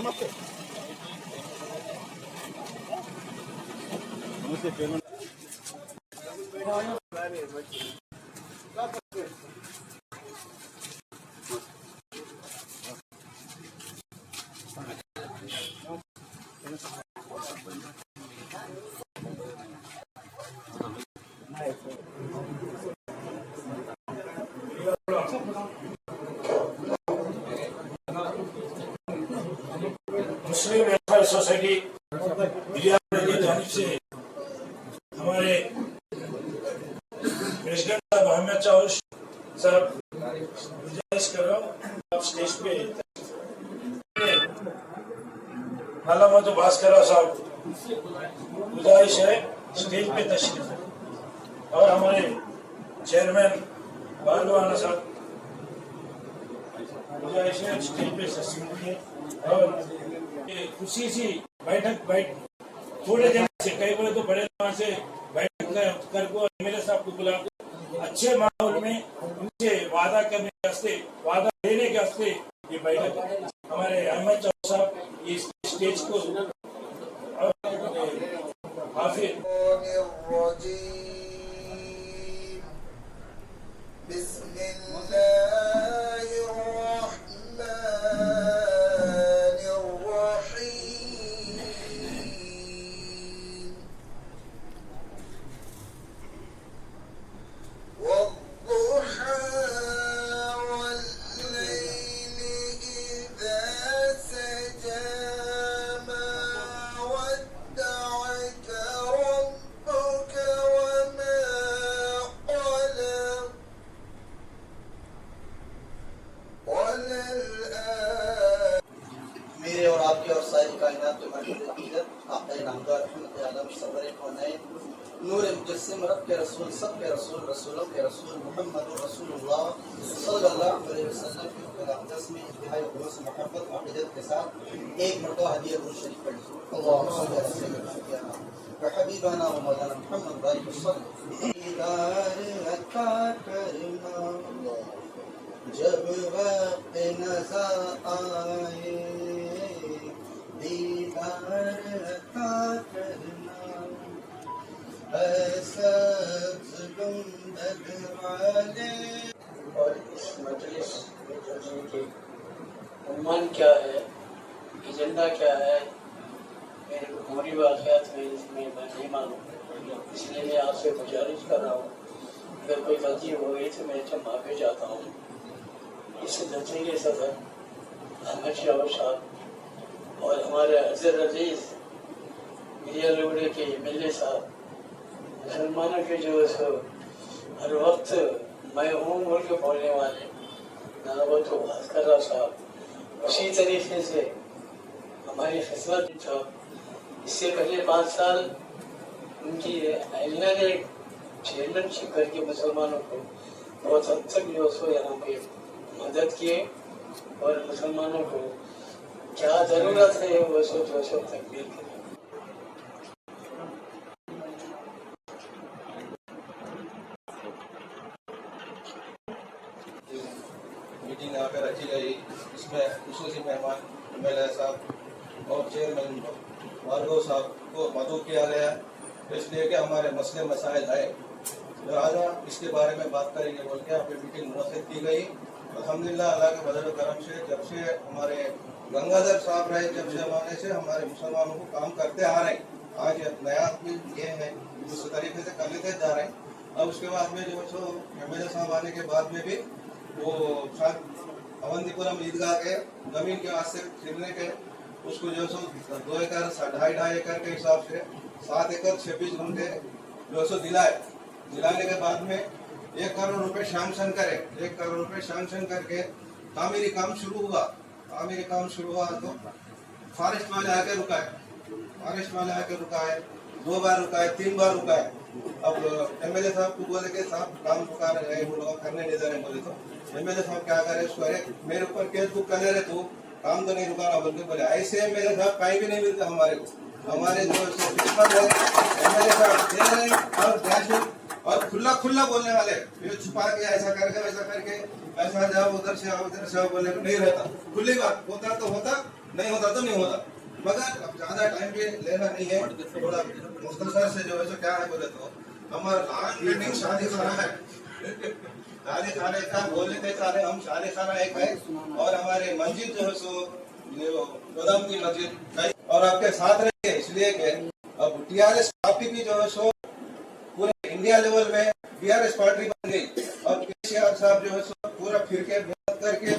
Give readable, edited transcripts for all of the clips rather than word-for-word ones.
नमस्ते नमस्ते चेयरमैन। मुस्लिम welfare society की जानिब से हमारे प्रेसिडेंट साहब अहमद चाउश साहब गुजारिश कर रहा हूँ आप स्टेज पे अलामत भास्कर साहब गुजारिश है स्टेज पे तशरीफ और हमारे चेयरमैन बालवाना साहब गुजारिश है स्टेज पे तशरीफ और खुशी सी बैठक थोड़े दिन से कई बोले तो बड़े वहां से बैठक कर को एमएलए साहब को बुला अच्छे माहौल में उनसे वादा करने के वास्ते वादा देने के वास्ते ये बैठक हमारे अहमद चौधरी साहब इस स्टेज को हाफिज मेरे और आपके और सारी कायनात के नूर मुजस्सिम रब के रसूल सब के रसूल रसूलों के रसूल मुहम्मद रसूलुल्लाह सल्लल्लाहु अलैहि वसल्लम की मुक़द्दस में इंतहाई खुलूस मोहब्बत और इज्जत के साथ एक मरतबा हदीया दुरूद शरीफ पढ़ी। अल्लाहुम्मा सल्लि अला सय्यिदना व हबीबना व मौलाना मुहम्मद बारिक वसल्लम। दीदार अता करना जब वक्त नज़र आए, दीदार अता करना और इस मजलिस में जुड़ने के उम्मान क्या है, एजेंडा क्या है, मेरे उमरी वाक़यात में इसमें मैं नहीं मालूम, इसलिए मैं आपसे गुजारिश कर रहा हूँ अगर कोई गलती हो गई तो मैं माफ़ी चाहता हूँ। इस जलसे के सदर अहमद चाउश साहब और हमारे अज़र अजीज़ मियां लोगड़े के एमएलए साहब, मुसलमानों के जो हर वक्त मैं हूँ मुल्क बोलने वाले नावत भास्कर साहब, उसी तरीके से हमारी खिदमत था। इससे पहले 5 साल उनकी अहलिया ने चेयरमैनशिप करके मुसलमानों को बहुत हद तक जो सो यहाँ पे मदद किए और मुसलमानों को क्या ज़रूरत है वो सो तकमील करें। मीटिंग यहाँ पे रखी गई, इसमें खुसूसी मेहमान एमएलए साहब और चेयरमैन भार्गव साहब को मदऊ किया गया, इसलिए कि हमारे मसले मसाइल आए लिहाजा इसके बारे में बात करेंगे बोल के यहाँ पे मीटिंग मुनक़िद की गई। अल्हम्दुलिल्लाह अल्लाह के फज़ल व करम से जब से हमारे गंगाधर साहब रहे जब से हमारे से हमारे मुसलमानों को काम करते आ रहे हैं, आज नया ये है उस तरीके से कर लेते जा रहे हैं। अब उसके बाद में जो एमएलए साहब आने के बाद में भी वो शायद अवंतीपुरम ईदगाह के जमीन के वास्ते खरीदने के उसको जो 2 एकड़ 2.5 एकड़ के हिसाब से 7 एकड़ 26 घंटे जो दिलाने के बाद में 1 करोड़ रुपए सैंक्शन करे, 1 करोड़ रुपए सैंक्शन करके तामीरी काम शुरू हुआ तो फॉरेस्ट वाले आके रुकाए, 2 बार रुकाए, 3 बार रुकाए। अब एमएलए साहब को बोले कि साहब काम रुका रहे हैं, वो लोग करने नहीं दे रहे, बोले तो एमएलए साहब क्या करे, उसको अरे मेरे ऊपर केस बुक कर ले रहे तू काम तो नहीं रुकाना बोल के बोले। ऐसे एमएलए साहब कहीं भी नहीं मिलता हमारे को, हमारे जो एमएलए साहब दे रहे और खुला बोलने वाले, ये छुपा के ऐसा करके वैसा करके ऐसा जाओ उधर से आओ बोले नहीं रहता। खुली बात होता तो होता, नहीं होता तो नहीं होता, मगर अब ज्यादा टाइम भी लेना नहीं है, थोड़ा मुख्तसर से जो है सो क्या है बोले तो हमारा लॉन्च मीटिंग शादी खाना है। शादी खाने का बोलने के कारण हम शादी खाना एक है, और हमारे मस्जिद जो है सो गोदाम की मस्जिद और आपके साथ रहेंगे, इसलिए कि अब टीआरएस पार्टी भी जो है सो पूरे इंडिया लेवल में बीआरएस पार्टी बन गई, और केसीआर साहब जो है सो पूरा फिर के मेहनत करके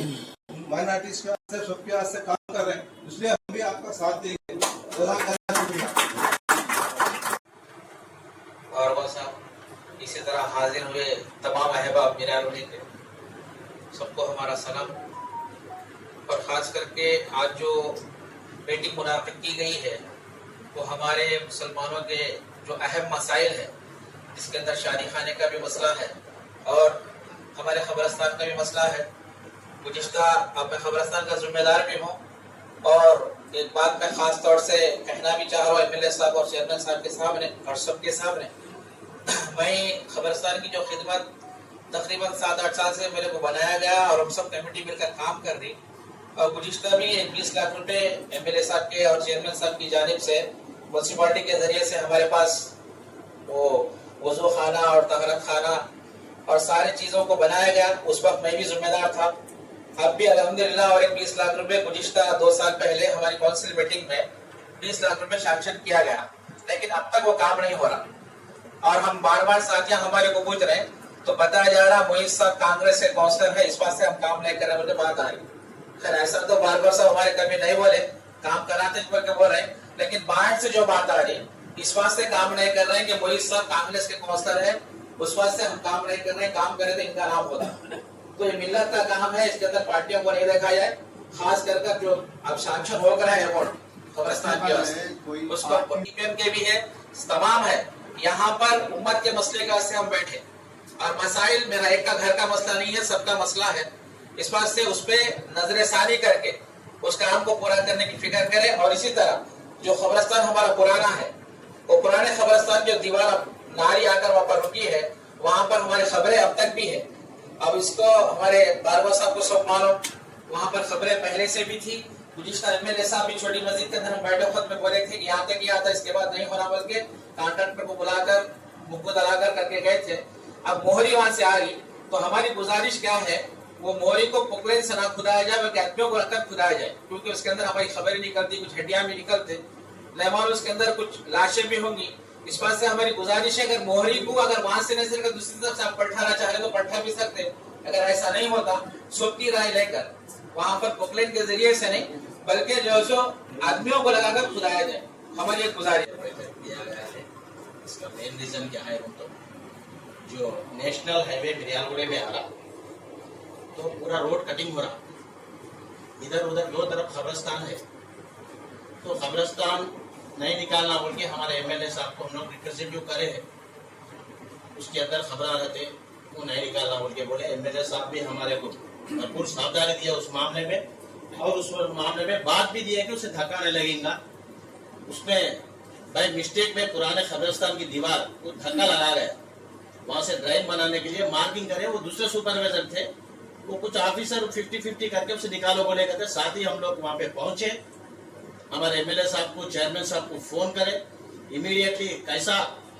माइनॉरिटीज के वास्ते सबके वास्ते काम कर रहे हैं, इसलिए हम भी आपका साथ देंगे। शुक्रिया। और वो साहब इसी तरह हाजिर हुए तमाम अहबाब मीरानुली के सबको हमारा सलाम, और ख़ास करके आज जो मीटिंग मुनाक़िद की गई है वो हमारे मुसलमानों के जो अहम मसाइल है, जिसके अंदर शादी खाने का भी मसला है और हमारे ख़बरस्तान का भी मसला है। गुज़िश्ता अब मैं ख़बरस्तान का ज़िम्मेदार भी हूँ, और एक बात मैं ख़ास तौर से कहना भी चाह रहा हूँ एमएलए साहब और चेयरमैन साहब के सामने और सबके सामने, मैं ख़बरस्तान की जो खिदमत तकरीबन 7-8 साल से मेरे को बनाया गया और हम सब कमेटी मिलकर काम कर रही, और गुज़िश्ता भी 20 लाख रुपए एमएलए साहब के और चेयरमैन साहब की जानिब से म्यूनसिपालिटी के जरिए से हमारे पास वो वज़ू खाना और तहरत खाना और सारी चीज़ों को बनाया गया। उस वक्त मैं भी जिम्मेदार था। अब भी अल्हम्दुलिल्लाह और एक 20 लाख रुपए गुज़िश्ता 2 साल पहले हमारी काउंसिल मीटिंग में 20 लाख रुपए सैंक्शन किया गया, लेकिन अब तक वो काम नहीं हो रहा। और हम बार-बार साथियां हमारे को पूछ रहे हैं तो बताया जा रहा मोहित साहब कांग्रेस के काउंसलर है, इस बात से हम काम नहीं कर रहे, मुझे बात आ रही। खैर ऐसा तो बार-बार साहब हमारे कभी नहीं बोले, काम कराते करके बोल रहे हैं, लेकिन बाहर से जो बात आ रही इस बात से काम नहीं कर रहे हैं कि मोहित साहब कांग्रेस के काउंसलर है, उस बात से हम काम नहीं कर रहे हैं। काम करे तो इनका नाम होता। तो ये मिल्लत का काम है, इसके अंदर पार्टियों को नहीं देखा जाए, खास कर जो अब सैंक्शन हो गया है अवार्ड खबरस्तान के वास्ते उसको टीपीएम के भी है, तमाम है। यहाँ पर उम्मत के मसले का से हम बैठे और मसाइल मेरा एक का घर का मसला नहीं है, सबका मसला है। इस बात से उस पर नजरसानी करके उस काम को पूरा करने की फिक्र करें। और इसी तरह जो खबरस्तान हमारा पुराना है, वो पुराने खबरस्तान जो दीवार नारी आकर वहाँ पर रुकी है, वहाँ पर हमारी खबरें अब तक भी है। अब इसको हमारे बारवा साहब को सब मालूम, वहाँ पर खबरें पहले से भी थी। गुज़िश्ता एमएलए साहब भी छोटी मस्जिद के अंदर हम बैठे खुद में बोले थे कि यहाँ तक किया था, इसके बाद नहीं होना, बल्कि कॉन्ट्रैक्टर को बुलाकर मुक्को दलाकर करके गए थे। अब मोहरी वहां से आ रही, तो हमारी गुजारिश क्या है, वो मोहरी को पुकलेन से ना खुदाया जाए, बल्कि आदमियों को रखकर खुदाया जाए, क्योंकि उसके अंदर हमारी खबरें निकलती, कुछ हड्डियां भी निकलते, मेहमान उसके अंदर कुछ लाशें भी होंगी। इस बात से हमारी गुजारिश है, अगर मोहरी को अगर वहां से नहीं सके दूसरी तरफ से आप पलटाना चाह रहे तो पलटा भी सकते। अगर ऐसा नहीं होता, सबकी राय लेकर वहां पर पुकलेन के जरिए से नहीं, बल्कि जो सो आदमियों को लगाकर खुदाया जाए, हमारी एक गुजारिश किया गया है। इसका मेन रीजन क्या है, तो जो नेशनल हाईवे मिरियालगुड़े में आ रहा, तो पूरा रोड कटिंग हो रहा, इधर उधर दो तरफ खबरस्तान है, तो खबरस्तान नहीं निकालना बोल के हमारे एमएलए साहब को हम लोग रिप्रेजेंटेटिव करे हैं, उसके अंदर खबर रहते वो नहीं निकालना बोल के बोले। एमएलए साहब भी हमारे को भरपूर सावधानी दिया उस मामले में, और उस मामले में बात भी दी है कि उसे धक्का नहीं लगेगा। उसमें बाई मिस्टेक में पुराने खबरस्तान की दीवार को धक्का लगा गया, वहां से ड्राइव बनाने के लिए मार्किंग करे, वो दूसरे सुपरवाइजर थे, वो कुछ ऑफिसर 50-50 करके उसे निकालो बोले कहते। साथ ही हम लोग वहां पे पहुंचे, हमारे एमएलए साहब को चेयरमैन साहब को फोन करे, इमीडिएटली कैसा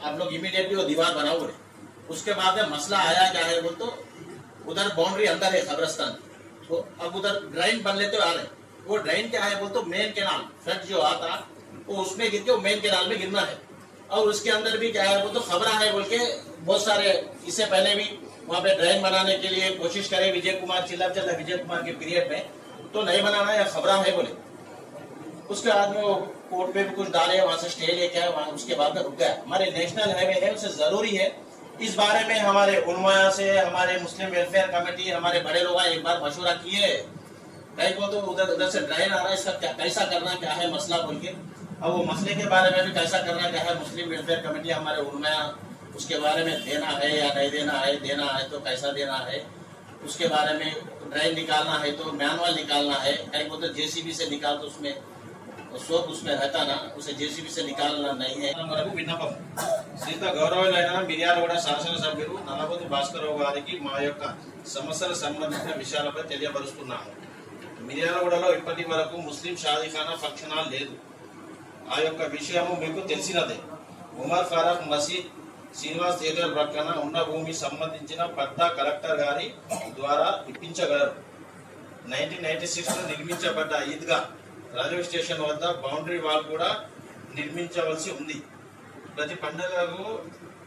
आप लोग इमीडिएटली वो दीवार बनाओ बोले। उसके बाद में मसला आया क्या है बोल, तो उधर बाउंड्री अंदर है खबरस्तान, तो अब उधर ड्राइन बन लेते आ रहे, वो ड्राइन क्या है बोल तो मेन कैनाल फ्लड जो आता वो उसमें गिर के वो मेन कैनाल में गिरना है। और उसके अंदर भी क्या है बोल तो खबर है बोल के बहुत सारे, इससे पहले भी वहाँ पे ड्राइन बनाने के लिए कोशिश करे विजय कुमार चिल्लाप चल विजय कुमार के पीरियड में, तो नहीं बनाना या खबर है बोले। उसके बाद में वो कोर्ट पे भी कुछ डाले, वहां से स्टे लेके आए, वहां उसके बाद में रुक गया। हमारे नेशनल हाईवे है, उसे जरूरी है इस बारे में हमारे उन्माया से हमारे मुस्लिम वेलफेयर कमेटी हमारे बड़े लोग एक बार मशवरा किए, कहीं को तो उधर से ड्राइन आ रहा है, इसका क्या कैसा करना क्या है मसला बोल के। अब वो मसले के बारे में भी कैसा करना क्या है, मुस्लिम वेलफेयर कमेटी हमारे उन्माया उसके बारे में देना है या नहीं देना है तो कैसा देना है, उसके बारे में ड्राइन निकालना है तो मैनुअल निकालना है, कहीं को तो जेसीबी से निकाल तो उसमें सोप उसमें रहता ना, उसे जेसीबी से निकालना नहीं है। మనకు విన్నపం సీత గౌరవులైన మిర్యాలగూడ శాసనసభ్యులు నల్లబోతు భాస్కరరావు గారికి మా యొక్క సమస్యలకు సంబంధించిన విషయాలపై తెలియపరుస్తున్నాము. మిర్యాలగూడలో ఇప్పటి వరకు ముస్లిం షాదీఖానా ఫంక్షన్ హాల్ లేదు. ఆ యొక్క విషయము మీకు తెలిసినదే. ఉమర్ ఫారూక్ మసీద్ శ్రీనివాస్ థియేటర్ ప్రక్కన ఉన్న భూమి సంబంధించిన పట్టా కలెక్టర్ గారి ద్వారా ఇప్పించగలరు. 1996లో నిర్మించబడ్డ ఈద్గా రైల్వే స్టేషన్ వద్ద బౌండరీ వాల్ కూడా నిర్మించవలసి ఉంది. ప్రతి పండుగకు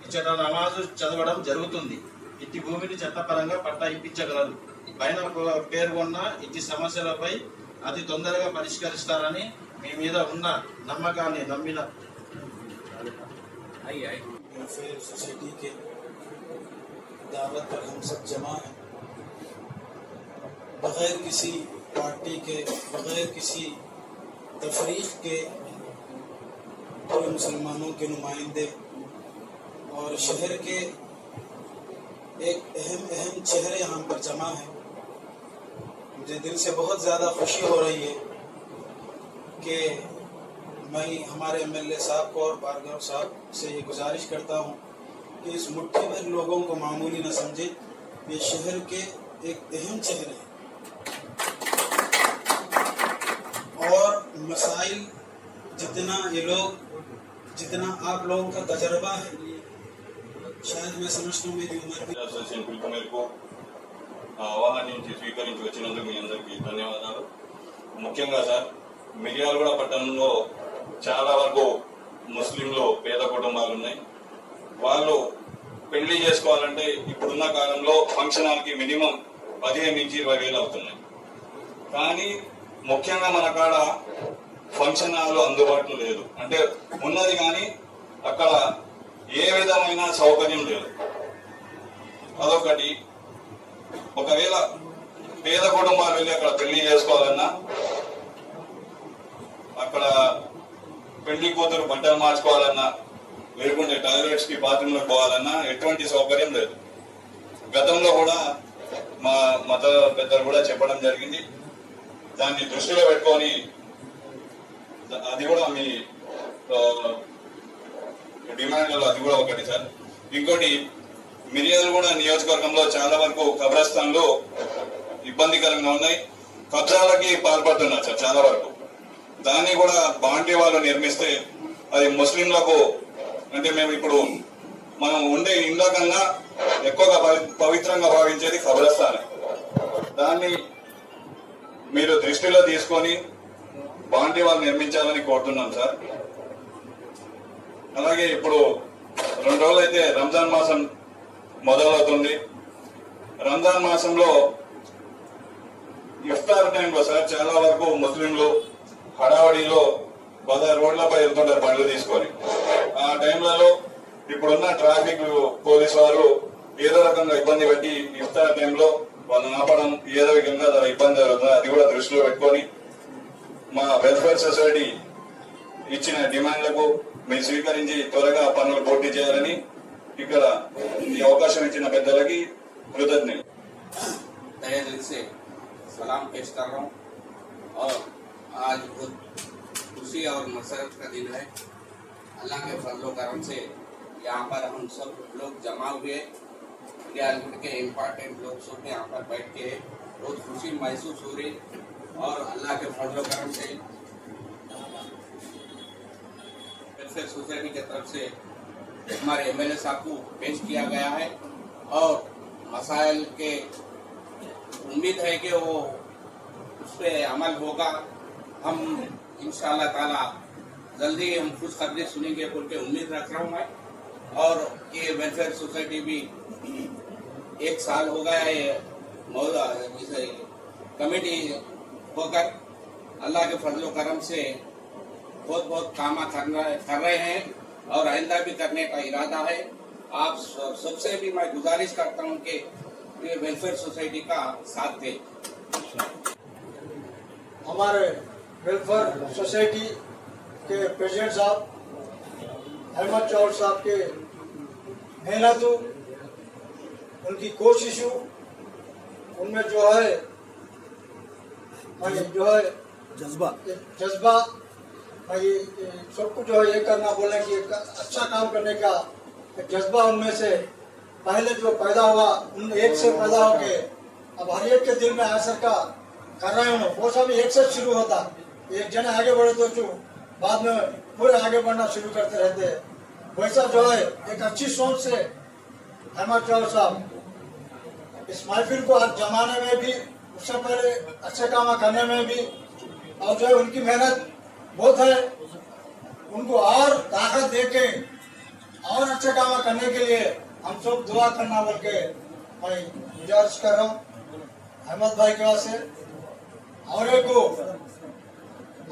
ఇచ్చట నమాజు చదవడం జరుగుతుంది. ఇట్టి భూమిని చట్టపరంగా పట్టా ఇప్పించగలరు. పైన పేర్కొన్న ఇట్టి సమస్యలపై అతి తొందరగా పరిష్కరిస్తారని మీ మీద ఉన్న నమ్మకాన్ని నమ్మిన वेलफेयर सोसाइटी के दावत पर हम सब जमा हैं, बगैर किसी पार्टी के, बगैर किसी तफरीक के पूरे मुसलमानों के नुमाइंदे और शहर के एक अहम चेहरे यहाँ पर जमा हैं। मुझे दिल से बहुत ज़्यादा खुशी हो रही है कि मैं हमारे एमएलए साहब को और भार्गव साहब से ये गुजारिश करता हूँ कि इस मुट्ठी भर लोगों को मामूली न समझे। ये शहर के एक अहम चेहरे हैं और मसाइल जितना जितना आप लोगों का तजर्बा है, शायद मैं समझता हूँ मेरी उम्र भी అసోసియేషన్ పిలుపు మేరకు ఆహ్వానించి స్వీకరించి వచ్చినందుకు మీ అందరికీ ధన్యవాదాలు. ముఖ్యంగా సార్, మిర్యాలగూడ పట్టణంలో చాలా వరకు ముస్లింలు పేద కుటుంబాలు ఉన్నాయి. వాళ్ళు పెళ్లి చేసుకోవాలంటే ఇప్పుడున్న కాలంలో ఫంక్షన్ హాల్కి మినిమం 15 నుంచి 20 వేలు అవుతున్నాయి. కానీ ముఖ్యంగా మన కాడ ఫంక్షన్ హాల్ అందుబాటులో లేదు. అంటే ఉన్నది కానీ అక్కడ ఏ విధమైన సౌకర్యం లేదు. అదొకటి. ఒకవేళ పేద కుటుంబాలు వెళ్ళి అక్కడ పెళ్లి చేసుకోవాలన్నా, అక్కడ పెళ్లి కూతురు బట్టలు మార్చుకోవాలన్నా, లేకుంటే టాయిలెట్స్ కి బాత్రూంలోకి పోవాలన్నా ఎటువంటి సౌకర్యం లేదు. గతంలో కూడా మా మత పెద్దలు కూడా చెప్పడం జరిగింది. దాన్ని దృష్టిలో పెట్టుకొని అది కూడా మీ డిమాండ్లలో అది కూడా ఒకటి సార్. ఇంకోటి, మిర్యాలగూడ నియోజకవర్గంలో చాలా వరకు కబ్రస్థాన్లు ఇబ్బందికరంగా ఉన్నాయి. కబ్జాలకి పాల్పడుతున్నారు సార్ చాలా వరకు. దాన్ని కూడా బాండి వాళ్ళు నిర్మిస్తే అది ముస్లింలకు, అంటే మేము ఇప్పుడు మనం ఉండే ఇండ్ల కన్నా ఎక్కువగా పవిత్రంగా భావించేది కబ్రస్థానే. దాన్ని మీరు దృష్టిలో తీసుకొని బాండి వాళ్ళు నిర్మించాలని కోరుతున్నాం సార్. అలాగే ఇప్పుడు 2 రోజులైతే రంజాన్ మాసం మొదలవుతుంది. రంజాన్ మాసంలో ఇఫ్తార్ టైంలో సార్ చాలా వరకు ముస్లింలు హడావడిలో రోడ్లపై వెళ్తుంటారు బండ్లు తీసుకొని. ఆ టైంలలో ఇప్పుడున్న ట్రాఫిక్ పోలీసు వారు ఏదో రకంగా ఇబ్బంది పెట్టి ఇఫ్తార్ టైంలో వాళ్ళని ఆపడం ఏదో విధంగా ఇబ్బంది జరుగుతుంది. అది కూడా దృష్టిలో పెట్టుకొని మా వెల్ఫేర్ సొసైటీ ఇచ్చిన డిమాండ్లకు మీరు స్వీకరించి త్వరగా పనులు పూర్తి చేయాలని ఇక్కడ ఈ అవకాశం ఇచ్చిన పెద్దలకి కృతజ్ఞతలు. तहे दिल से सलाम पेश कर रहा हूँ और आज बहुत खुशी और मसरत का दिन है। अल्लाह के फजल करम से यहाँ पर हम सब लोग जमा हुए, रियालगढ़ के इम्पोर्टेंट लोग सब यहाँ पर बैठ के बहुत खुशी महसूस हो रही और अल्लाह के फजल करम से वेलफेयर सोसाइटी की तरफ से हमारे एमएलए साहब को पेश किया गया है और मसाइल के उम्मीद है कि वो उस पर अमल होगा। हम इंशाअल्लाह ताला जल्दी हम खुशखबरी सुनेंगे बोल के उम्मीद रख रहा हूँ मैं। और ये वेलफेयर सोसाइटी भी 1 साल हो गया है कमेटी होकर। अल्लाह के फजल करम से बहुत बहुत काम कर रहे हैं और आइंदा भी करने का इरादा है। आप सबसे भी मैं गुजारिश करता हूं कि ये वेलफेयर सोसाइटी का साथ दें। हमारे वेलफेयर सोसाइटी के प्रेसिडेंट साहब अहमद चौर साहब के मेहनत, उनकी कोशिश, उनमें जो है जज्बा भाई सबको जो है ये करना बोले कि अच्छा काम करने का जज्बा उनमें से पहले जो पैदा हुआ उन एक से पैदा होके अब हर एक के दिल में असर का कर रहे हो वो सब एक से शुरू होता। एक जने आगे बढ़े तो जो बाद में पूरे आगे बढ़ना शुरू करते रहते हैं। वैसा जो है एक अच्छी सोच से अहमद चौधरी साहब इस महफिल को आज जमाने में भी, उससे पहले अच्छे काम करने में भी, और जो है उनकी मेहनत बहुत है, उनको और ताकत देके और अच्छे काम करने के लिए हम सब दुआ करना बोल के मैं गुजारिश कर रहा हूँ अहमद भाई के वास्ते। और एक को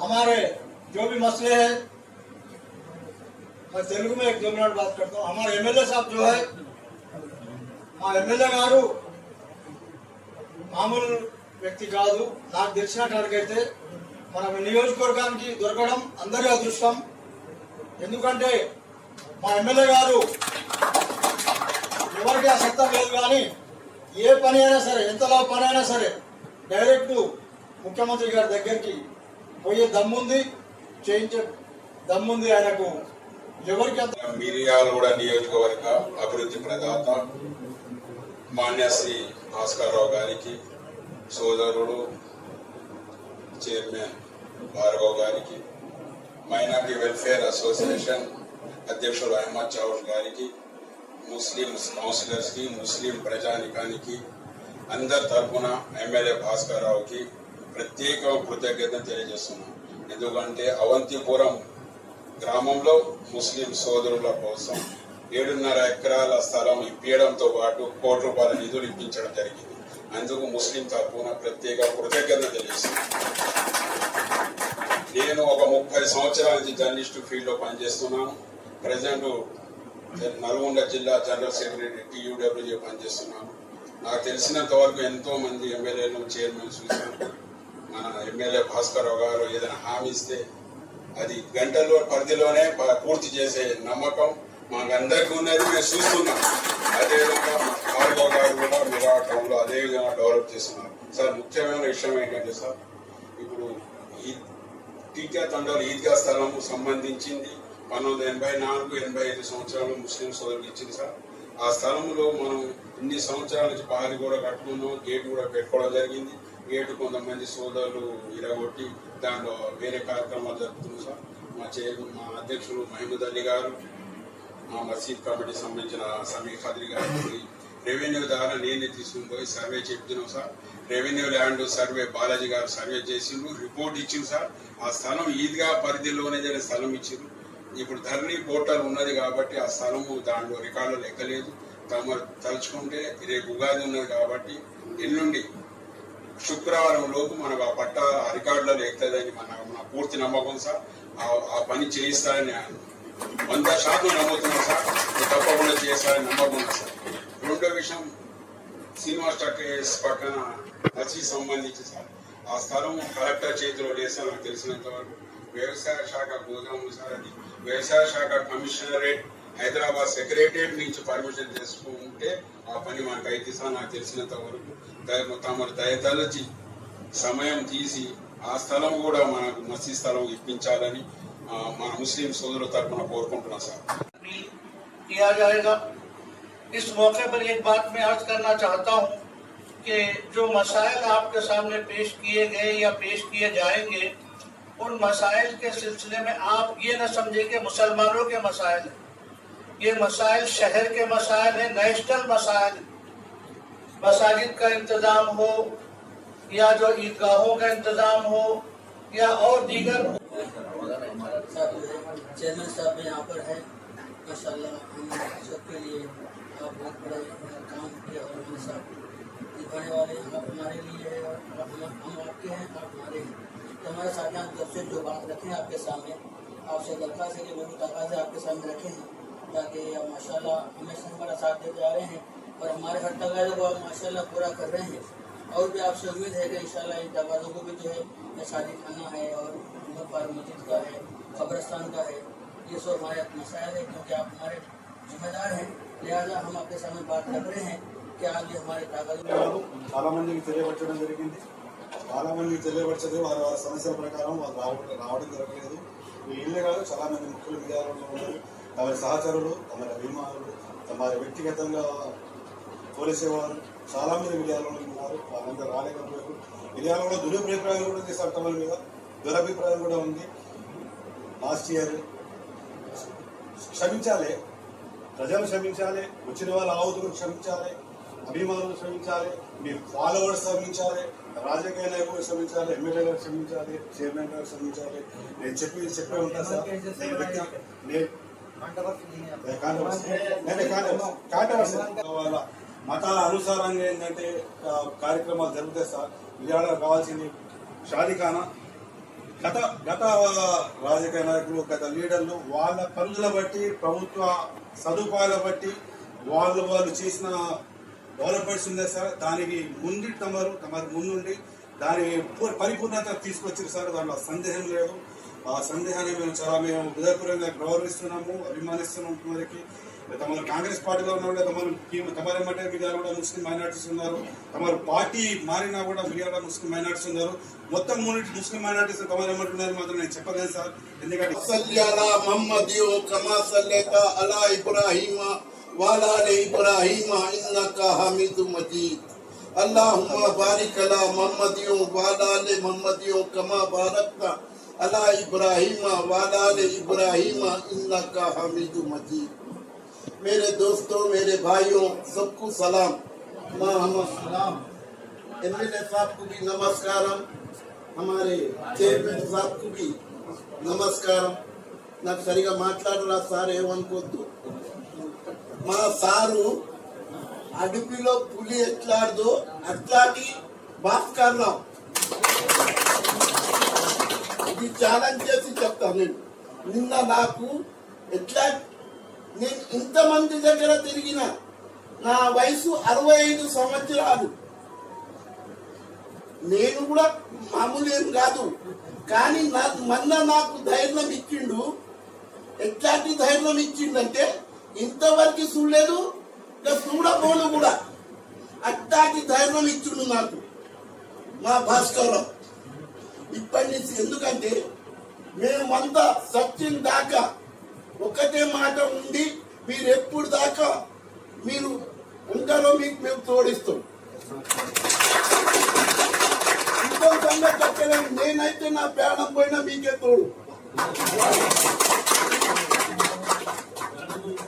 हमारे जो भी मसले हैं, मैं तेलुगु में 1-2 मिनट बात करता हूँ। हमारे एमएलए साहब जो है, మా ఎమ్మెల్యే గారు మామూలు వ్యక్తి కాదు, నాకు తెలిసినట్టు అడిగైతే మన నియోజకవర్గానికి దొరకడం అందరి అదృష్టం. ఎందుకంటే మా ఎమ్మెల్యే గారు ఎవరికి ఆ సత్తా లేదు, కానీ ఏ పని అయినా సరే, ఎంతలా పని అయినా సరే డైరెక్ట్ ముఖ్యమంత్రి గారి దగ్గరికి పోయే దమ్ముంది, చేయించే దమ్ముంది ఆయనకు. ఎవరికి అంత మిర్యాలగూడ నియోజకవర్గ అభివృద్ధి ప్రదాత మాన్య శ్రీ భాస్కర్రావు గారికి, సోదరుడు చైర్మన్ భార్గవ్ గారికి, మైనార్టీ వెల్ఫేర్ అసోసియేషన్ అధ్యక్షుడు అహ్మద్ చౌదరి గారికి, ముస్లిం కౌన్సిలర్స్ కి, ముస్లిం ప్రజానికానికి అందరి తరఫున ఎమ్మెల్యే భాస్కర్రావుకి ప్రత్యేక కృతజ్ఞతలు తెలియజేస్తున్నాం. ఎందుకంటే అవంతిపురం గ్రామంలో ముస్లిం సోదరుల కోసం 7.5 ఎకరాల స్థలం ఇప్పించడంతో పాటు ₹1 కోటి నిధులు ఇప్పించడం జరిగింది. అందుకు ముస్లిం తరఫున ప్రత్యేక కృతజ్ఞతలు తెలియజేస్తున్నాం. నేను ఒక 30 సంవత్సరాల నుంచి జర్నలిస్ట్ ఫీల్డ్ లో పనిచేస్తున్నాను. ప్రజెంట్ నల్గొండ జిల్లా జనరల్ సెక్రటరీ TUWJ పనిచేస్తున్నాను. నాకు తెలిసినంత వరకు ఎంతో మంది ఎమ్మెల్యేలు, చైర్మన్ చూశాను. మన ఎమ్మెల్యే భాస్కర్రావు గారు ఏదైనా హామీ ఇస్తే అది గంటల్లో పరిధిలోనే పూర్తి చేసే నమ్మకం మాకందరికీ ఉన్నది, మేము చూస్తున్నాం. అదేవిధంగా భార్గవ్ గారు కూడా మిరా టౌన్ లో అదేవిధంగా డెవలప్ చేస్తున్నారు. సార్, ముఖ్యమైన విషయం ఏంటంటే సార్, ఇప్పుడు ఈ టీకా తండాలు ఈద్గా స్థలం సంబంధించింది 1984-85 సంవత్సరాలు ముస్లిం సోదరులు ఇచ్చింది సార్. ఆ స్థలంలో మనం ఇన్ని సంవత్సరాల నుంచి పహారీ కూడా కట్టుకున్నాం, గేట్ కూడా పెట్టుకోవడం జరిగింది. గేటు కొంతమంది సోదరులు ఇరగొట్టి దాంట్లో వేరే కార్యక్రమాలు జరుపుతున్నాం సార్. మా అధ్యక్షుడు మహమూద్ అలీ గారు, మా మసీద్ కమిటీ సంబంధించిన సమీ ఖాద్రి గారు రెవెన్యూ ద్వారా నేనే తీసుకుని పోయి సర్వే చెప్తున్నాం sir. Revenue land survey Balaji గారు సర్వే చేసిండ్రు, రిపోర్ట్ ఇచ్చింది సార్. ఆ స్థలం ఈద్గా పరిధిలోనే జరిగిన స్థలం ఇచ్చిండ్రు. ఇప్పుడు ధరణి పోర్టల్ ఉన్నది కాబట్టి ఆ స్థలము దాంట్లో రికార్డులో లెక్కలేదు. తమరు తలుచుకుంటే రేపు ఉగాది ఉన్నది కాబట్టి ఎల్లుండి శుక్రవారం లోపు మనకు ఆ పట్ట రికార్డులలో ఎక్కుతుందని మన పూర్తి నమ్మకం సార్. ఆ పని చేయిస్తారని 100% నమ్ముతున్నాం సార్. తప్పకుండా చేస్తారని నమ్మకం ఉంది సార్. రెండో విషయం, శ్రీనివాస్ టక్కేస్ పక్కన నర్సీ సంబంధించి సార్, ఆ స్థలం కలెక్టర్ చేతిలో లేదు సార్. నాకు తెలిసినంత వరకు వ్యవసాయ శాఖ గోదాము సార్. అది వ్యవసాయ శాఖ కమిషనరేట్ హైదరాబాద్ సెక్రటరియట్ నుంచి పర్మిషన్ చేసుకుంటే ఆ పని మనకు అయితే సార్. నాకు తెలిసినంత వరకు తమరు దయతలచి సమయం తీసి ఆ స్థలం కూడా మనకు మసీద్ స్థలం ఇప్పించాలని మన ముస్లిం సోదరుల తరఫున కోరుకుంటున్నాం సార్. किया जाएगा। इस मौके पर एक बात मैं अर्ज करना चाहता हूं कि जो मसाइल आपके सामने पेश किए गए या पेश किए जाएंगे, उन मसाइल के सिलसिले में आप ये न समझे कि मुसलमानों के मसाइल हैं। ये मसाइल शहर के मसाइल हैं, नेशनल मसाइल। मसाजिद का इंतजाम हो या जो ईदगाहों का इंतजाम हो या और दीगर। चेयरमैन साहब यहाँ पर है, माशाल्लाह हम सबके लिए आप बहुत बड़ा काम किया और हम सब दिखाने वाले आप हमारे लिए है और हम आपके हैं, आप हमारे हैं। तो हमारे साथियों जब से जो बात रखें आपके सामने, आपसे दरख्वास्त है कि वो भी दरख्वास्त आपके सामने रखे हैं ताकि आप माशाल्लाह हमेशा हमारा साथ देते आ रहे हैं और हमारे हर तकाज़े को आप माशाल्लाह पूरा कर रहे हैं। और भी आपसे उम्मीद है कि इंशाल्लाह इन तकाज़ों को भी जो है शादी खाना है और मस्जिद का है, कब्रिस्तान का है, ये सब हमारे मसाइल है क्योंकि आप हमारे जिम्मेदार हैं। लिहाजा हम आपके सामने बात कर रहे हैं कि आज ये हमारे చాలా మందికి తెలియపరచడం జరిగింది. చాలా మందికి తెలియపరచదు, వారి వారి సమస్యల ప్రకారం వాళ్ళు రావడం జరగలేదు. వీళ్ళే కాదు, చాలా మంది ముఖ్యులు విద్యార్థులు ఉన్నారు. తమ సహచరులు, తమ అభిమానులు, తమ వ్యక్తిగతంగా పోలీసేవారు చాలా మంది విద్యార్థులు ఉన్నారు. ఉన్నారు, వాళ్ళంతా రాలేకపోయారు. మిర్యాలలో కూడా దురభిప్రాయాలు కూడా చేశారు, తమ మీద దురభిప్రాయం కూడా ఉంది. లాస్ట్ ఇయర్ క్షమించాలి, ప్రజలు క్షమించాలి, వచ్చిన వాళ్ళ ఆవుతులు క్షమించాలి, అభిమానులు క్షమించాలి, మీ ఫాలోవర్స్ క్షమించాలి, రాజకీయ నాయకులు క్షమించాలి, ఎమ్మెల్యేలు క్షమించాలి, చైర్మన్ గారు క్షమించాలి. నేను చెప్పే ఉంటాను సార్. వాళ్ళ మతాల అనుసారంగా ఏంటంటే కార్యక్రమాలు జరుగుతాయి సార్. విజయవాడలో కావాల్సింది షాదీఖానా. గత రాజకీయ నాయకులు, గత లీడర్లు వాళ్ళ పనుల బట్టి, ప్రభుత్వ సదుపాయాల బట్టి వాళ్ళు చేసిన డెవలప్మెంట్స్ ఉంది సార్. దానికి తమరు ముందుండి దాని పరిపూర్ణత తీసుకొచ్చారు సార్. దాంట్లో సందేహం లేదు. ఆ సందేహాన్ని మేము హృదయపూర్వకంగా గౌరవిస్తున్నాము, అభిమానిస్తున్నాం. మరికి తమరు కాంగ్రెస్ పార్టీలో ఉన్న కూడా తమరేమంటే మిర్యాల కూడా ముస్లిం మైనార్టీస్ ఉన్నారు. తమరు పార్టీ మారినా కూడా మిర్యాల ముస్లిం మైనార్టీస్ ఉన్నారు. మొత్తం 3 ముస్లిం మైనార్టీస్ తమరేమంటున్నారు మాత్రం నేను చెప్పలేదు సార్. ఎందుకంటే अल्लाहुम्मा बारिक अला मुहम्मदियों वाला आले मुहम्मदियों कमा बारकता अला इब्राहिम वाला आले इब्राहिम इन्नका हमीदुम मजीद। मेरे दोस्तों, मेरे भाइयों, सबको सलाम। सलाम। एमएलए साहब को भी नमस्कारम, हमारे चेयरमैन साहब को भी नमस्कारम। నాకు సరిగా మాట్లాడరా సార్ ఏమనుకోద్దు. మా సారు అడుపులో పులి ఎట్లాడదో అట్లాంటి భాస్కర్రావు ఇది ఛాలెంజ్ చేసి చెప్తాను. నేను నిన్న నాకు నేను ఇంతమంది దగ్గర తిరిగిన, నా వయసు 65 సంవత్సరాలు. నేను కూడా మామూలు ఏం కాదు, కానీ నాకు ధైర్యం ఇచ్చిండు. ఎట్లాంటి ధైర్యం ఇచ్చిండంటే ఇంతవరకు చూడలేదు, చూడబోను కూడా. అట్లాంటి ధైర్యం ఇచ్చిండు నాకు మా భాస్కర్రావు ఇప్పటి నుంచి. ఎందుకంటే మేమంతా సత్యం దాకా ఒకటే మాట ఉండి, మీరు ఎప్పుడు దాకా మీరు ఉంటారో మీకు మేము తోడిస్తాం. ఇంకో సంగతి చెప్పలేము, నేనైతే నా ప్రాణం పోయినా మీకే తోడు.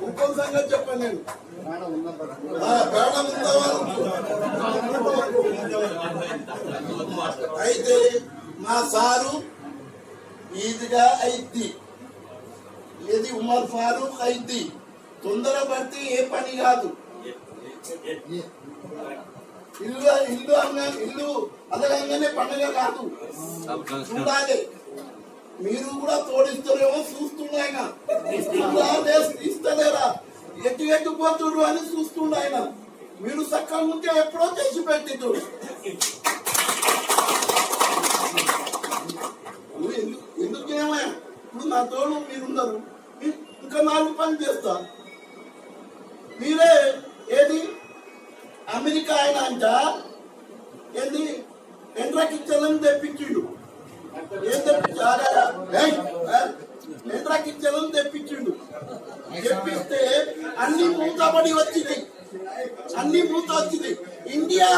ఇంకో సంగతి చెప్పలేను, ప్రాణం ఉందా. అయితే మా సారు ఈద్గా అయిద్ది, ఏది ఉమర్ ఫారూక్ అయిద్ది. తొందర పడితే ఏ పని కాదు. ఇల్లు అదనంగానే పండుగ కాదు, చూడాలి. మీరు కూడా తోడిస్తారేమో చూస్తుండ ఆయన, ఇస్తలేరా ఎటు పోతుడు అని చూస్తుండ ఆయన. మీరు సక్కగా ఉంటే ఎప్పుడో తెచ్చి పెట్టిద్దు. ఎందుకేమయ్యా ఇప్పుడు నా తోడు మీరున్నారు, ఇంకా 4 పని చేస్తా. మీరే ఏది అమెరికా ఆయన అంట ఏంది ఎండ్రాకిచ్చలని తెప్పించిండు. ఏం ఎండ్రాకిచ్చలని తెప్పించిండు. తెప్పిస్తే అన్ని మూతపడి వచ్చినాయి, అన్ని మూత వచ్చినాయి. ఇండియా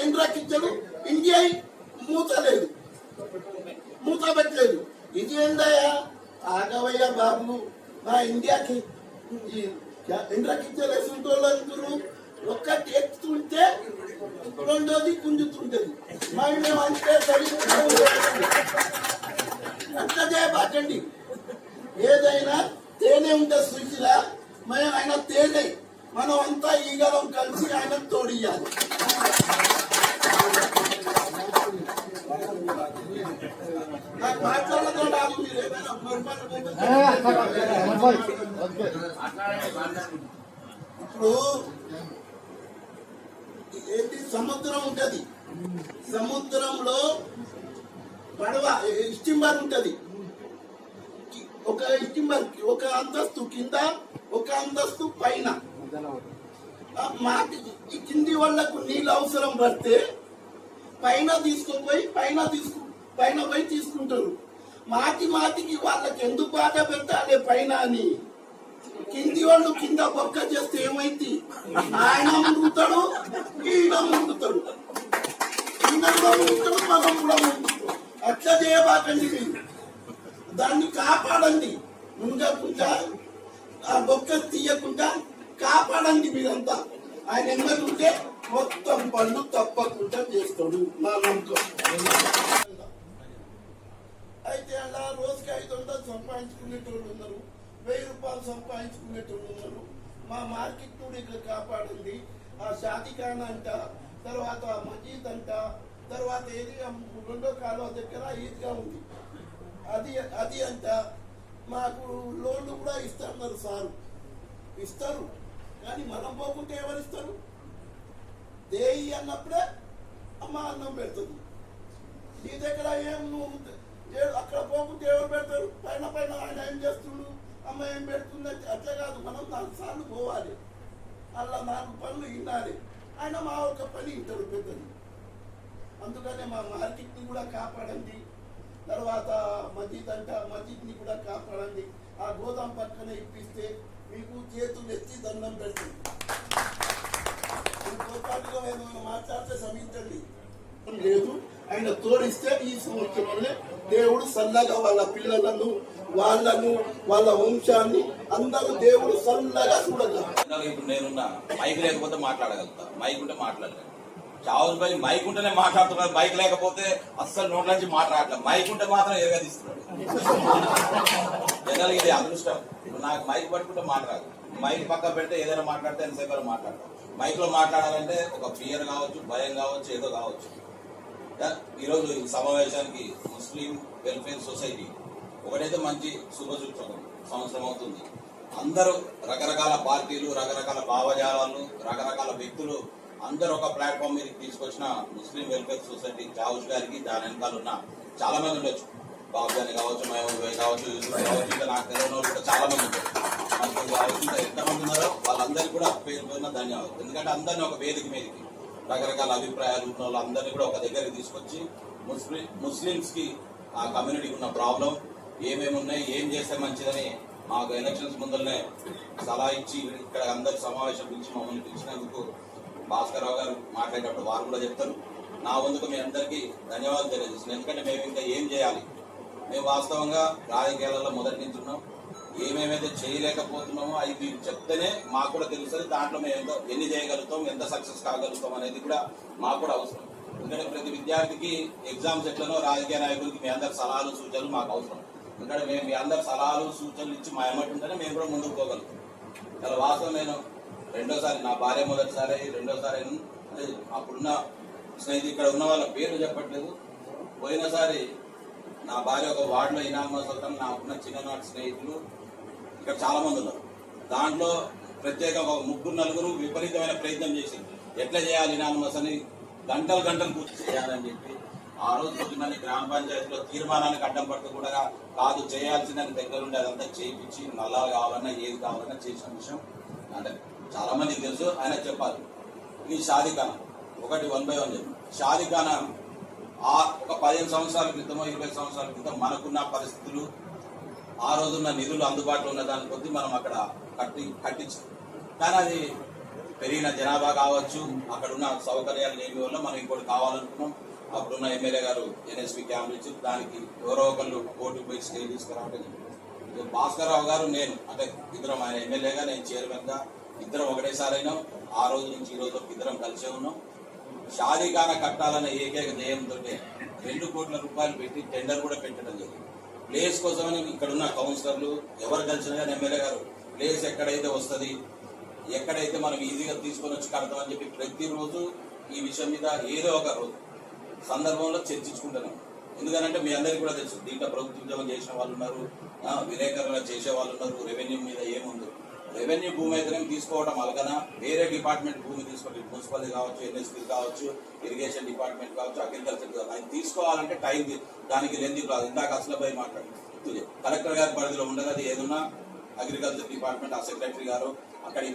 ఎండ్రాకిచ్చలు ఇండియా మూత లేదు, మూత పెట్టలేదు. ఇది ఏందయ్యా ఆగవయ్యా బాబు, మా ఇండియాకి ఎండ్రాకిచ్చలు వేసుకుంటూ ఒక్కటి ఎత్తుంటే రెండోది గుంజుతుంటది. మేము అంటే అట్లా చేయబాకండి. ఏదైనా తేనె ఉంటే సృష్టిలా మేము ఆయన తేనె, మనం అంతా ఈగలం కలిసి ఆయన తోడియాలి. నాకు మాట్లాడతో రాదు. మీరు ఏమైనా ఇప్పుడు ఏంటి సముద్రం ఉంటది, సముద్రంలో పడవ స్టీమర్ ఉంటది. ఒక స్టీమర్ ఒక అంతస్తు కింద, ఒక అంతస్తు పైన. మాటి కింది వాళ్ళకు నీళ్ళు అవసరం పడితే పైన తీసుకుపోయి పైన పోయి తీసుకుంటారు. మాటికి వాళ్ళకి ఎందుకు బాధ పెట్టాలి పైన అని కింది వాళ్ళు కింద బొక్క చేస్తే ఏమైంది? ఆయన ముందుతాడు, ఈయన ముందుతాడు, అందరూ ముందుతాడు, మనం కూడా ముందుతాడు. అట్లా చేయబాకండి మీరు. దాన్ని కాపాడండి. ముందకుండా ఆ బొక్క తీయకుండా కాపాడండి మీరంతా. ఆయన ఎన్నకుంటే మొత్తం పనులు తప్పకుండా చేస్తాడు నా నమ్మకం. అయితే అలా రోజుకి 500 సంపాదించుకునేటోళ్ళు ఉన్నారు, 1000 రూపాయలు సంపాదించుకునేటోళ్ళు ఉన్నారు. మా మార్కెట్ కూడా ఇక్కడ కాపాడింది. ఆ షాదీఖానా అంట, తర్వాత మజీద్ అంట, తర్వాత ఏది రెండో కాలువ దగ్గర ఈద్గా ఉంది, అది అంట. మాకు లోన్లు కూడా ఇస్తున్నారు సారు, ఇస్తారు. కానీ మనం పోకుంటే ఎవరు ఇస్తారు? దేయి అన్నప్పుడే అమ్మ అన్నం పెడుతుంది. నీ దగ్గర ఏం నువ్వు అక్కడ పోకుంటే ఎవరు పెడతారు? పైన పైన ఆయన ఏం చేస్తుండు, అమ్మ ఏం పెడుతుంది అట్లా కాదు. మనం 4 సార్లు పోవాలి, అలా 4 పనులు వినాలి. ఆయన మా ఒక పని ఇంటాడు పెద్దది. అందుకనే మా మార్కెట్ని కూడా కాపాడండి. తర్వాత మజీద్ అంట, మజీద్ని కూడా కాపాడండి. ఆ గోదాం పక్కన ఇప్పిస్తే మీకు చేతులు ఎత్తి దండం పెడుతుంది. పొరపాటుగా ఏమైనా మాట్లాడితే క్షమించండి. లేదు, ఆయన తోడిస్తే ఈ సంవత్సరంలో దేవుడు సల్లగా వాళ్ళ పిల్లలను, వాళ్ళను, వాళ్ళ వంశాన్ని అందరూ దేవుడు సల్లగా చూడగలరు. ఇప్పుడు నేనున్నా, మైక్ లేకపోతే మాట్లాడగలుగుతా, మైక్ ఉంటే మాట్లాడలేదు. చావులు పై మైక్ ఉంటేనే మాట్లాడుతున్నారు, మైక్ లేకపోతే అస్సలు నోట్ల నుంచి మాట్లాడలేదు. మైక్ ఉంటే మాత్రం ఎరగదీస్తున్నాడు. జనాలు ఇది అదృష్టం. నాకు మైక్ పట్టుకుంటే మాట్లాడదు, మైక్ పక్క పెడితే ఏదైనా మాట్లాడితే ఎంతసేపు మాట్లాడతాం. మైక్ లో మాట్లాడాలంటే ఒక ఫియర్ కావచ్చు, భయం కావచ్చు, ఏదో కావచ్చు. ఈరోజు ఈ సమావేశానికి ముస్లిం వెల్ఫేర్ సొసైటీ ఒకటైతే మంచి శుభసూచకం. సంవత్సరం అవుతుంది, అందరూ రకరకాల పార్టీలు, రకరకాల భావజాలాలు, రకరకాల వ్యక్తులు అందరూ ఒక ప్లాట్ఫామ్ మీద తీసుకొచ్చిన ముస్లిం వెల్ఫేర్ సొసైటీ జావుష్ గారికి, దాని వెనకాల ఉన్న చాలా మంది ఉండొచ్చు. బాబు గారిని కావచ్చు, మహమూద్ భాయ్ కావచ్చు, యూసుఫ్ కావచ్చు, ఇంకా నాకు తెలియని వాళ్ళు కూడా చాలా మంది ఉంటారు. మనకు కావచ్చు, ఇంకా ఎంతమంది ఉన్నారో వాళ్ళందరికీ కూడా పేరు పేరున ధన్యవాదాలు. ఎందుకంటే అందరినీ ఒక వేదిక మీదకి, రకరకాల అభిప్రాయాలు ఉన్న వాళ్ళందరినీ కూడా ఒక దగ్గరికి తీసుకొచ్చి ముస్లిమ్స్ కి ఆ కమ్యూనిటీకి ఉన్న ప్రాబ్లం ఏమేమి ఉన్నాయి, ఏం చేస్తే మంచిదని మాకు ఎలక్షన్స్ ముందరనే సలహా ఇచ్చి ఇక్కడ అందరు సమావేశం పిలిచి మమ్మల్ని పిలిచినందుకు భాస్కర్ రావు గారు మాట్లాడేటప్పుడు వారు కూడా చెప్తారు. నా వంతుకు మీ అందరికీ ధన్యవాదాలు తెలియజేస్తున్నాను. ఎందుకంటే మేము ఇంకా ఏం చేయాలి, మేము వాస్తవంగా రాజకీయాలలో మొదటి నుంచి ఉన్నాం. ఏమేమైతే చేయలేకపోతున్నామో అవి మీరు చెప్తేనే మాకు కూడా తెలుస్తుంది. దాంట్లో మేము ఎన్ని చేయగలుగుతాం, ఎంత సక్సెస్ కాగలుగుతాం అనేది కూడా మాకు కూడా అవసరం. ఎందుకంటే ప్రతి విద్యార్థికి ఎగ్జామ్స్ ఎట్లనో రాజకీయ నాయకులకి మీ అందరి సలహాలు సూచనలు మాకు అవసరం. ఎందుకంటే మేము మీ అందరి సలహాలు సూచనలు ఇచ్చి మా ఎమ్మటి ఉంటేనే మేము కూడా ముందుకు పోగలుగుతాం. చాలా వాస్తవం. నేను రెండోసారి, నా భార్య మొదటిసారి, రెండోసారి అప్పుడున్న స్నేహితులు, ఇక్కడ ఉన్న వాళ్ళ పేర్లు చెప్పట్లేదు. పోయినసారి నా భార్య ఒక వార్డులో ఇనామా సుల్తాన్, నాకున్న చిన్ననాటి స్నేహితులు ఇక్కడ చాలా మంది ఉన్నారు. దాంట్లో ప్రత్యేకంగా ఒక 3-4 విపరీతమైన ప్రయత్నం చేసింది. ఎట్లా చేయాలి ఇనామస్ అని గంటలు పూర్తి చేయాలని చెప్పి ఆ రోజు పొద్దున్న గ్రామ పంచాయతీలో తీర్మానానికి అడ్డం పడుతూ కూడా కాదు, చేయాల్సిందని దగ్గరుండి అదంతా చేయించి నల్లాలు కావాలన్నా ఏది కావాలన్నా చేసిన విషయం అంటే చాలా మందికి తెలుసు. ఆయన చెప్పాలి. ఈ షాదీఖానా ఒకటి 1 by 1 చెప్పి షాదీఖానా ఒక 15 సంవత్సరాల క్రితమో 20 సంవత్సరాల క్రితం మనకున్న పరిస్థితులు, ఆ రోజున్న నిధులు అందుబాటులో ఉన్న దాని కొద్దీ మనం అక్కడ కట్టించాం. కానీ అది పెరిగిన జనాభా కావచ్చు, అక్కడ ఉన్న సౌకర్యాలు లేని వల్ల మనం ఇంకోటి కావాలనుకున్నాం. అప్పుడున్న ఎమ్మెల్యే గారు ఎన్ఎస్పీ క్యాంప్ ఇచ్చి దానికి ఎవరో ఒకళ్ళు ఓటు పోయి స్టే తీసుకురావడం. భాస్కర్ రావు గారు, నేను అంటే ఇద్దరం, ఆయన ఎమ్మెల్యేగా, నేను చైర్మన్ గా, ఇద్దరం ఒకటేసారి అయినాం. ఆ రోజు నుంచి ఈ రోజు ఇద్దరం కలిసే ఉన్నాం. షాదీఖానా కట్టాలనే ఏకైక ధ్యేయంతో 2 కోట్ల రూపాయలు పెట్టి టెండర్ కూడా పెట్టడం జరిగింది. ప్లేస్ కోసమని ఇక్కడ ఉన్న కౌన్సిలర్లు ఎవరు కలిసినా కానీ ఎమ్మెల్యే గారు ప్లేస్ ఎక్కడైతే వస్తుంది, ఎక్కడైతే మనం ఈజీగా తీసుకొని వచ్చి కడతామని చెప్పి ప్రతిరోజు ఈ విషయం మీద ఏదో ఒక రోజు సందర్భంలో చర్చించుకుంటున్నాం. ఎందుకంటే మీ అందరికీ కూడా తెలుసు, దీంట్లో ప్రభుత్వ ఉద్యోగం చేసిన వాళ్ళు ఉన్నారు, విలేకరులు చేసే వాళ్ళు ఉన్నారు. రెవెన్యూ మీద ఏముంది, రెవెన్యూ భూమి అయితే తీసుకోవడం అలగన వేరే డిపార్ట్మెంట్ భూమి తీసుకోండి, మున్సిపాలిటీ కావచ్చు, ఎన్ఎస్పీ కావచ్చు, ఇరిగేషన్ డిపార్ట్మెంట్ కావచ్చు, అగ్రికల్చర్ కావచ్చు, అది తీసుకోవాలంటే టైం, దానికి లెంది కాదు. ఇందాక అసలు పోయి మాట్లాడు కలెక్టర్ గారి పరిధిలో ఉండదు. అది ఏదన్నా అగ్రికల్చర్ డిపార్ట్మెంట్ ఆ సెక్రటరీ గారు అక్కడికి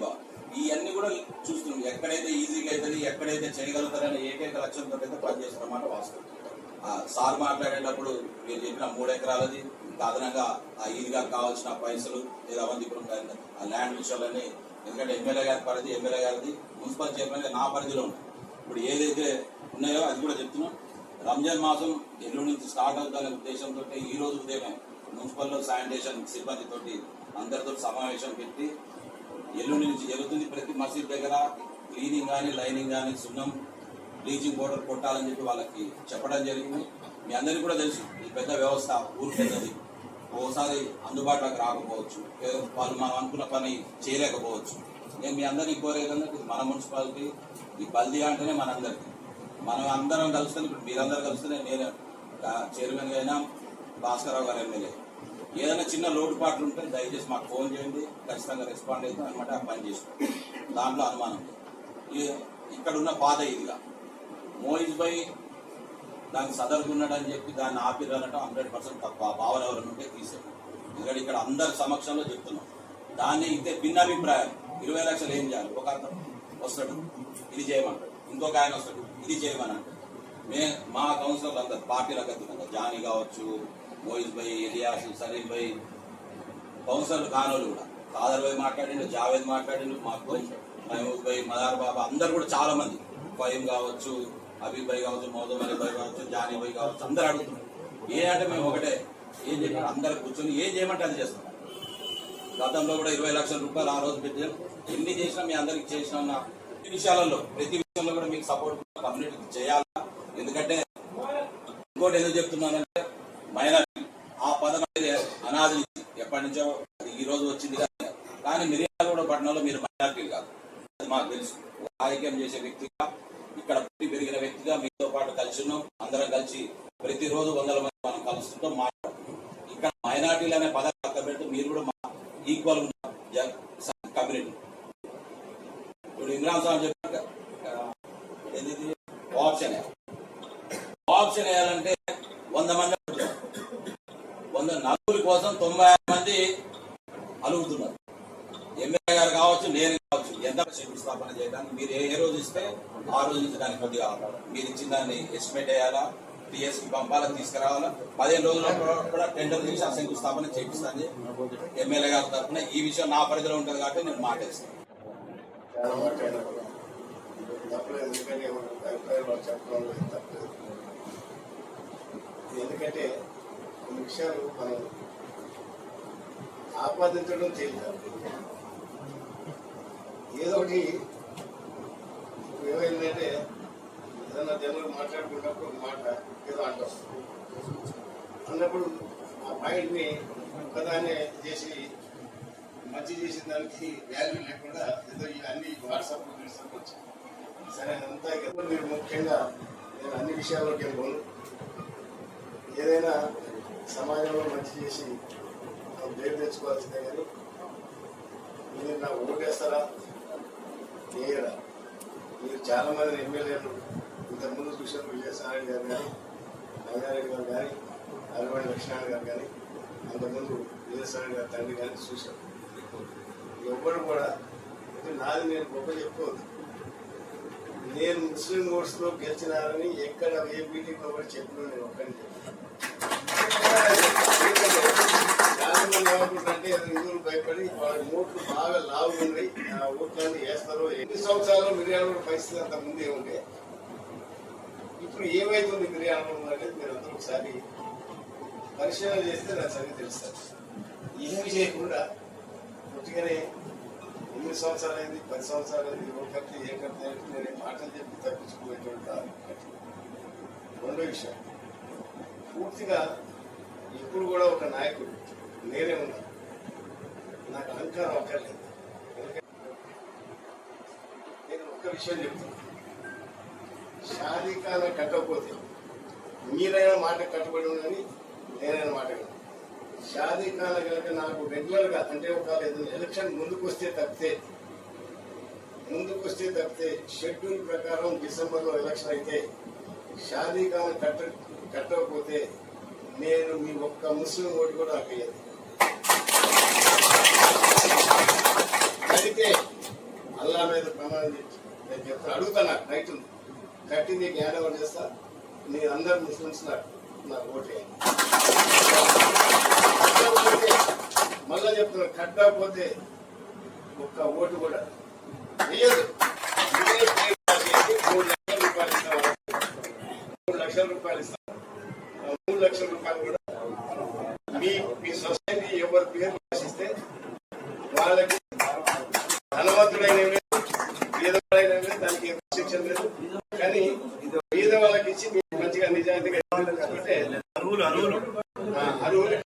ఇవన్నీ కూడా చూస్తున్నాం. ఎక్కడైతే ఈజీగా అవుతుంది, ఎక్కడైతే చేయగలుగుతారనే ఏకైక లక్ష్యంతో అయితే పనిచేస్తున్నమాట వాస్తవం. సార్ మాట్లాడేటప్పుడు మీరు చెప్పిన 3 ఎకరాలది ఇంకా అదనంగా ఆ ఈద్గా కావాల్సిన పైసలు లేదా అవన్నీ ఇప్పుడు ఆ ల్యాండ్ విషయాలన్నీ, ఎందుకంటే ఎమ్మెల్యే గారి పరిధి, ఎమ్మెల్యే గారిది, మున్సిపల్ చైర్మన్ నా పరిధిలో ఉంది. ఇప్పుడు ఏదైతే ఉన్నాయో అది కూడా చెప్తున్నాం. రంజాన్ మాసం ఎల్లుండి నుంచి స్టార్ట్ అవుతానే ఉద్దేశంతో ఈ రోజు ఉదయమే మున్సిపల్లో శానిటేషన్ సిబ్బందితోటి అందరితో సమావేశం పెట్టి ఎల్లుండి నుంచి జరుగుతుంది. ప్రతి మసీద్ దగ్గర క్లీనింగ్ కానీ, లైనింగ్ కానీ, సున్నం, బ్లీచింగ్ పౌడర్ కొట్టాలని చెప్పి వాళ్ళకి చెప్పడం జరిగింది. మీ అందరికీ కూడా తెలుసు ఈ పెద్ద వ్యవస్థ, ఊరు పెద్దది, ఓసారి అందుబాటులోకి రాకపోవచ్చు, వాళ్ళు మనం అనుకున్న పని చేయలేకపోవచ్చు. నేను మీ అందరినీ కోరేదన్నా మన మున్సిపాలిటీ ఈ బల్దీ అంటేనే మనందరికీ, మనం అందరం కలుస్తాను. ఇప్పుడు మీరందరూ కలుస్తేనే నేను చైర్మన్గా అయినా భాస్కరరావు గారు ఎమ్మెల్యే, ఏదైనా చిన్న లోటుపాట్లు ఉంటే దయచేసి మాకు ఫోన్ చేయండి, ఖచ్చితంగా రెస్పాండ్ అవుతాం అనమాట. పని చేసుకోండి, దాంట్లో అనుమానం. ఇక్కడ ఉన్న పాత ఇదిగా మోయిజ్ భాయ్ దానికి సదరుగున్నాడని చెప్పి దాన్ని ఆపిరనటం 100% తప్ప. భావన ఎవరైనా ఉంటే తీసేయండి. ఎందుకంటే ఇక్కడ అందరి సమక్షంలో చెప్తున్నాం. దాన్ని ఇంతే భిన్నాభిప్రాయం. 20 లక్షలు ఏం చేయాలి? ఒక అర్థం వస్తాడు ఇది చేయమంటాడు, ఇంకొక ఆయన వస్తాడు ఇది చేయమని అంటాడు. మా కౌన్సిలర్లు అందరు పార్టీలకు అతీతంగా జానీ కావచ్చు, మోయిజ్ భాయ్, ఎలియాస్, సలీం భాయ్, కౌన్సిలర్లు కానోళ్ళు కూడా కాదర్ భాయ్ మాట్లాడిండు, జావేద్ మాట్లాడిండు, మాకు మహమూద్ భాయ్, మదార్ బాబా అందరు కూడా చాలా మంది, ఫహీం కావచ్చు, హబీబ్ భాయ్ కావచ్చు, మౌదూద్ అలీ భాయ్ కావచ్చు, జానీ భాయ్ కావచ్చు, అందరు అడుగుతున్నారు. ఏ అంటే మేము ఒకటే ఏం చెప్పారు, అందరు కూర్చొని ఏం చేయమంటే అది చేస్తాం. గతంలో కూడా 20 లక్షల రూపాయలు ఆ రోజు పెట్టాం. ఎన్ని చేసినా మీ అందరికి చేసిన విషయాలలో ప్రతి విషయంలో కూడా మీకు సపోర్ట్ కమ్యూనిటీకి చేయాలా. ఎందుకంటే ఇంకోటి ఎందుకు చెప్తున్నానంటే మైనారిటీ ఆ పదం అనేది అనాది ఎప్పటి నుంచో ఈ రోజు వచ్చింది కానీ మిర్యాలగూడ పట్టణంలో మీరు మైనారిటీ కాదు, అది మాకు తెలుసు. రాజకీయం చేసే వ్యక్తిగా ఇక్కడ పుట్టి పెరిగిన వ్యక్తిగా మీతో పాటు కలిసి ఉన్నాం. అందరం కలిసి ప్రతిరోజు 100 మంది మనం కలుస్తుంటాం, మాట్లాడుతున్నాం. ఇక్కడ మైనారిటీలు అనే పదం పక్కన పెడితే మీరు కూడా ఈక్వల్ కమ్యూనిటీ. ఇప్పుడు ఇమ్రాన్ సార్ చెప్పారు ఏది ఆప్షన్ వేయాలంటే 100 మంది 100 కోసం 96 మంది అలుగుతున్నారు. ఎమ్మెల్యే గారు కావచ్చు, నేను కావచ్చు, ఎంత శంకుస్థాపన చేయడానికి మీరు ఏ రోజు ఇస్తే ఆ రోజు నుంచి దానికి కొద్దిగా మీరు ఇచ్చిన దాన్ని ఎస్టిమేట్ వేయాలా, టీఎస్కి పంపాలా, తీసుకురావాలా. 15 రోజుల్లో కూడా టెండర్ చేసి ఆ శంకుస్థాపన చేపిస్తాను ఎమ్మెల్యే గారి తరఫున. ఈ విషయం నా పరిధిలో ఉంటుంది కాబట్టి నేను మాట్లాడిస్తాను. ఎందుకంటే కొన్ని విషయాలు మనం ఆపాదించడం చేయలేదు. ఏదో ఒకటి ఏమైందంటే ఏదైనా జనులు మాట్లాడుకున్నప్పుడు ఒక మాట ఏదో అంటాం అన్నప్పుడు ఆ పాయింట్ని ఒకదాన్నే చేసి మంచి చేసిన దానికి వాల్యూ లేకుండా ఏదో అన్ని వాట్సాప్ వచ్చాయి. సరే అంతా మీరు ముఖ్యంగా నేను అన్ని విషయాల్లోకి వెళ్ళిపోను. ఏదైనా సమాజంలో మంచి చేసి పేరు తెచ్చుకోవాల్సిందే కానీ మీరు నాకు ఓటేస్తారా వేయరా? మీరు చాలా మంది ఎమ్మెల్యేలు ఇంతకుముందు చూశారు, విజయసాయి గారు కానీ, రంగారెడ్డి గారు కానీ, అరవై లక్ష్మణ్ గారు కానీ, అంతకుముందు విజయసాయి గారి తండ్రి కానీ చూశారు. ఎవ్వరు కూడా నాది నేను గొప్ప చెప్పుకోవద్దు. నేను ముస్లిం ఓట్స్లో గెలిచినారని ఎక్కడ ఏ మీటింగ్లో కూడా చెప్పిన నేను ఒక్కడిని చెప్పాను. చాలా మంది ఏమనుకుంటే హిందువులు భయపడి వాళ్ళ ఓట్లు బాగా లావు ఉన్నాయి, ఆ ఓట్లన్నీ వేస్తారో. ఎన్ని సంవత్సరాలు మిర్యాలగూడ పరిస్థితి అంత ముందే ఉండే, ఇప్పుడు ఏమైతుంది మిర్యాలగూడ అనేది మీరు అందరూ ఒకసారి పరిశీలన చేస్తే నాకు సరిగ్గా తెలుస్తారు. ఏమి చేయకుండా కొద్దిగానే 8 సంవత్సరాలు అయింది, 10 సంవత్సరాలు అయింది, ఒకటి ఏ కర్త నేను మాటలు చెప్పి తప్పించుకునేటువంటి కాదు. రెండో విషయం, పూర్తిగా ఇప్పుడు కూడా ఒక నాయకుడు నేనే ఉన్నాను, నాకు అహంకారం అక్కర్లేదు. నేను ఒక్క విషయం చెప్తాను, షాదీఖానా కట్టకపోతే మీరైనా మాట కట్టుబడి ఉందని నేనైనా మాట కట్టాను. షాదీఖానా కనుక నాకు రెగ్యులర్ గా అంటే ఒక ఎలక్షన్ ముందుకు వస్తే తప్పితే షెడ్యూల్ ప్రకారం డిసెంబర్లో ఎలక్షన్ అయితే షాదీఖానా కట్టకపోతే నేను మీ ఒక్క ముస్లిం ఓటు కూడా నాకు అయ్యేది. కడితే అల్లా మీద ప్రమాణం నేను చెప్తాను, అడుగుతా, నాకు రైట్ ఉంది, కట్టింది జ్ఞానం చేస్తా, మీరు అందరు ముస్లిమ్స్ నాకు ఓటేయండి. మళ్ళా చెప్తున్నా, కట్టకపోతే ఒక్క ఓటు కూడా వేయదు. 3 లక్షల రూపాయలు ఇస్తాం. 3 లక్షల రూపాయలు కూడా మీ సొసైటీ ఎవరి పేరు రాసిస్తే వాళ్ళకి ధనవంతుడైన పేదవాడైన దానికి శిక్షణ లేదు. కానీ పేద వాళ్ళకి ఇచ్చి మీరు మంచిగా నిజాయితీగా అర్హులు